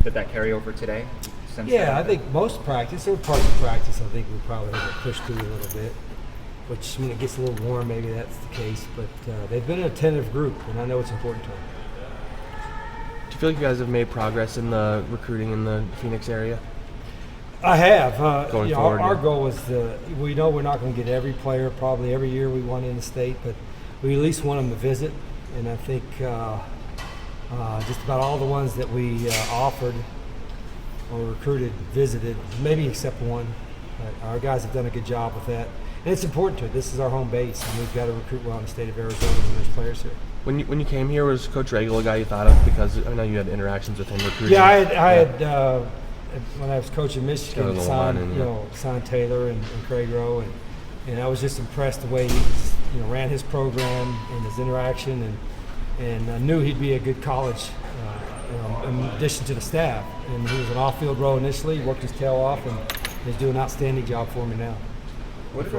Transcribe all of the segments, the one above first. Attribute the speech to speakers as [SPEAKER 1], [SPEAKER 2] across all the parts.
[SPEAKER 1] Did that carry over today?
[SPEAKER 2] Yeah, I think most practice, or parts of practice, I think we probably have to push through a little bit, which when it gets a little warm, maybe that's the case. But they've been an attentive group, and I know it's important to them.
[SPEAKER 3] Do you feel like you guys have made progress in the recruiting in the Phoenix area?
[SPEAKER 2] I have.
[SPEAKER 3] Going forward,
[SPEAKER 2] our
[SPEAKER 3] yeah.
[SPEAKER 2] goal is we know we're not going to get every player probably every year we want in the state, but we at least want them to visit. And I think just about all the ones that we offered or recruited visited, maybe except one. But our guys have done a good job with that. And it's important to it. This is our home base, and we've got to recruit well in the state of Arizona when there's players here.
[SPEAKER 3] When you came here, was Coach Regal a guy you thought of? Because I know you had interactions with him recruiting.
[SPEAKER 2] Yeah, I had when I was coaching Michigan,
[SPEAKER 3] Lineman,
[SPEAKER 2] signed Taylor and Craig Rowe, and I was just impressed the way he ran his program and his interaction, and I knew he'd be a good college in addition to the staff. And he was an off-field role initially, worked his tail off, and he's doing an outstanding job for me now.
[SPEAKER 1] What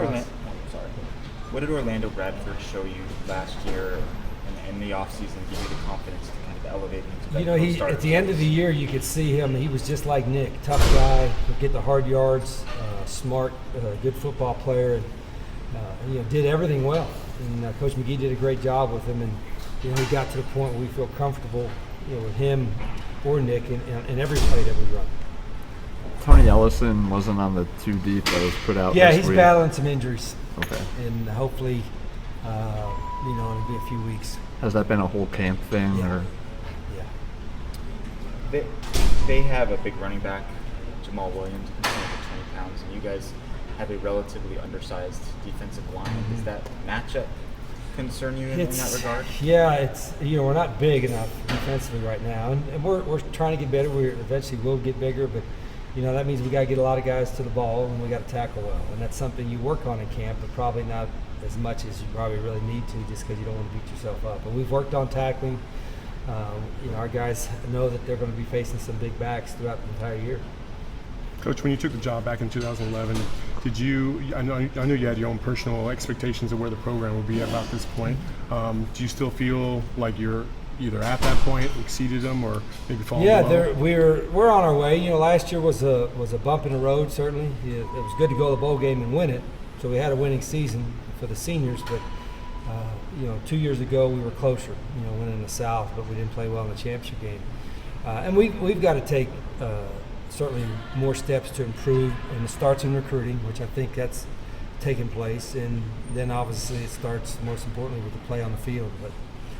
[SPEAKER 1] did Orlando Bradford show you last year in the offseason, give you the confidence to kind of elevate him to that
[SPEAKER 2] at the end of the year, you could see him. He was just like Nick, tough guy, would get the hard yards, smart, good football player, and did everything well. And Coach McGee did a great job with him, and he got to the point where we feel comfortable, with him or Nick in every play that we run.
[SPEAKER 4] Tony Ellison wasn't on the 2 deep that was put out.
[SPEAKER 2] Yeah,
[SPEAKER 4] this
[SPEAKER 2] he's
[SPEAKER 4] week.
[SPEAKER 2] battling some injuries.
[SPEAKER 4] Okay.
[SPEAKER 2] And hopefully, it'll be a few weeks.
[SPEAKER 4] Has that been a whole camp thing, or?
[SPEAKER 2] Yeah.
[SPEAKER 1] They have a big running back, Jamal Williams, 20 pounds, and you guys have a relatively undersized defensive line.
[SPEAKER 2] Mm-hmm.
[SPEAKER 1] Does that matchup concern you in that regard?
[SPEAKER 2] Yeah, it's we're not big enough defensively right now, and we're trying to get better. We eventually will get bigger, but that means we got to get a lot of guys to the ball, and we got to tackle well, and that's something you work on in camp, but probably not as much as you probably really need to, just because you don't want to beat yourself up. But we've worked on tackling. Our guys know that they're going to be facing some big backs throughout the entire year.
[SPEAKER 5] Coach, when you took the job back in 2011, did you? I know you had your own personal expectations of where the program would be at about this point. Do you still feel like you're either at that point, exceeded them, or maybe falling below?
[SPEAKER 2] We're on our way. Last year was a bump in the road. Certainly, it was good to go to the bowl game and win it. So we had a winning season for the seniors, but 2 years ago we were closer. Winning the South, but we didn't play well in the championship game. And we've got to take certainly more steps to improve, and it starts in recruiting, which I think that's taking place, and then obviously it starts most importantly with the play on the field. But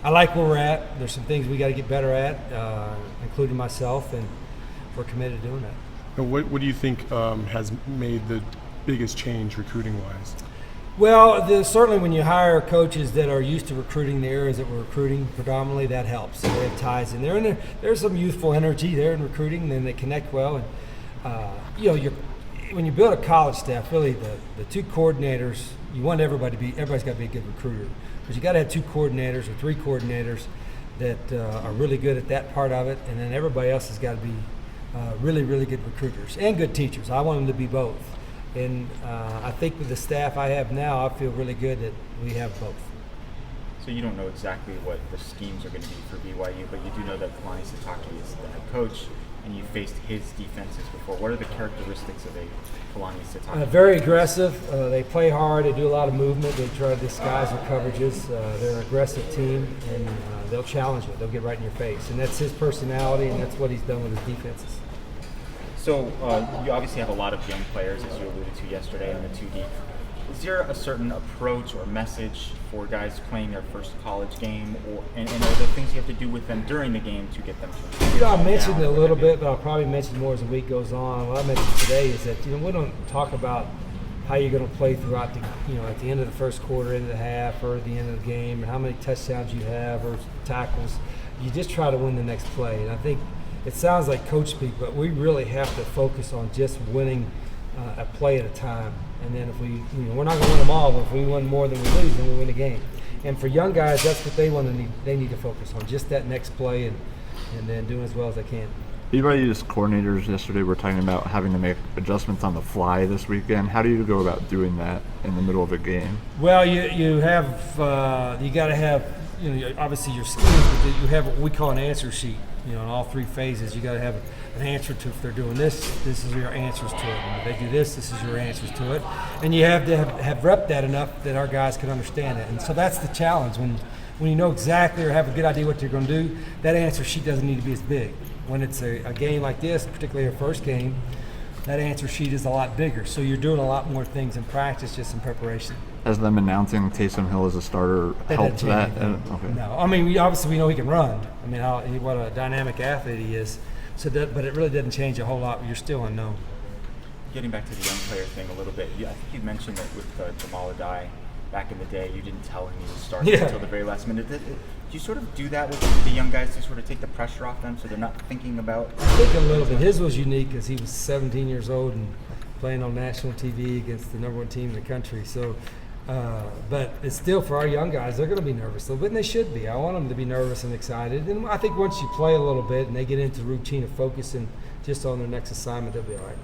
[SPEAKER 2] I like where we're at. There's some things we got to get better at, including myself, and we're committed to doing that.
[SPEAKER 5] Now, what do you think has made the biggest change recruiting-wise?
[SPEAKER 2] Well, certainly when you hire coaches that are used to recruiting the areas that we're recruiting predominantly, that helps. So they have ties in there, and there's some youthful energy there in recruiting, and they connect well. And when you build a college staff, really the 2 coordinators, you want everybody's got to be a good recruiter, because you got to have 2 coordinators or 3 coordinators that are really good at that part of it, and then everybody else has got to be really, really good recruiters and good teachers. I want them to be both. And I think with the staff I have now, I feel really good that we have both.
[SPEAKER 1] So you don't know exactly what the schemes are going to be for BYU, but you do know that Kalani Sitake is the head coach, and you faced his defenses before. What are the characteristics of a Kalani Sitake?
[SPEAKER 2] Very aggressive. They play hard. They do a lot of movement. They try to disguise their coverages. They're an aggressive team, and they'll challenge you. They'll get right in your face. And that's his personality, and that's what he's done with his defenses.
[SPEAKER 1] So you obviously have a lot of young players, as you alluded to yesterday, on the 2 deep. Is there a certain approach or message for guys playing their first college game, and are there things you have to do with them during the game to get them to
[SPEAKER 2] I mentioned it a little bit, but I'll probably mention more as the week goes on. What I mentioned today is that we don't talk about how you're going to play throughout the at the end of the first quarter, end of the half, or at the end of the game, and how many touchdowns you have or tackles. You just try to win the next play, and I think it sounds like coach speak, but we really have to focus on just winning a play at a time. And then if we're not going to win them all, but if we win more than we lose, then we win the game. And for young guys, that's what they need to focus on, just that next play, and then doing as well as they can.
[SPEAKER 4] BYU's coordinators yesterday were talking about having to make adjustments on the fly this weekend. How do you go about doing that in the middle of a game?
[SPEAKER 2] Well, you got to have obviously your schemes, but you have what we call an answer sheet. You know, in all three phases, you got to have an answer to if they're doing this. This is your answers to it. And if they do this, this is your answers to it. And you have to have rep that enough that our guys can understand it. And so that's the challenge when you know exactly or have a good idea what you're going to do. That answer sheet doesn't need to be as big. When it's a game like this, particularly a first game, that answer sheet is a lot bigger. So you're doing a lot more things in practice, just in preparation.
[SPEAKER 4] Has them announcing Taysom Hill as a starter helped
[SPEAKER 2] doesn't
[SPEAKER 4] that?
[SPEAKER 2] change anything.
[SPEAKER 4] Okay.
[SPEAKER 2] No, I mean, we know he can run. I mean, what a dynamic athlete he is. So but it really doesn't change a whole lot. You're still unknown.
[SPEAKER 1] Getting back to the young player thing a little bit, I think you mentioned that with Jamal Adai back in the day, you didn't tell him he was starting
[SPEAKER 2] Yeah.
[SPEAKER 1] until the very last minute. Do you sort of do that with the young guys to sort of take the pressure off them so they're not thinking about?
[SPEAKER 2] I think a little bit. His was unique because he was 17 years old and playing on national TV against the number one team in the country. So, but it's still for our young guys, they're going to be nervous a little bit, and they should be. I want them to be nervous and excited. And I think once you play a little bit and they get into the routine of focusing just on their next assignment, they'll be all right.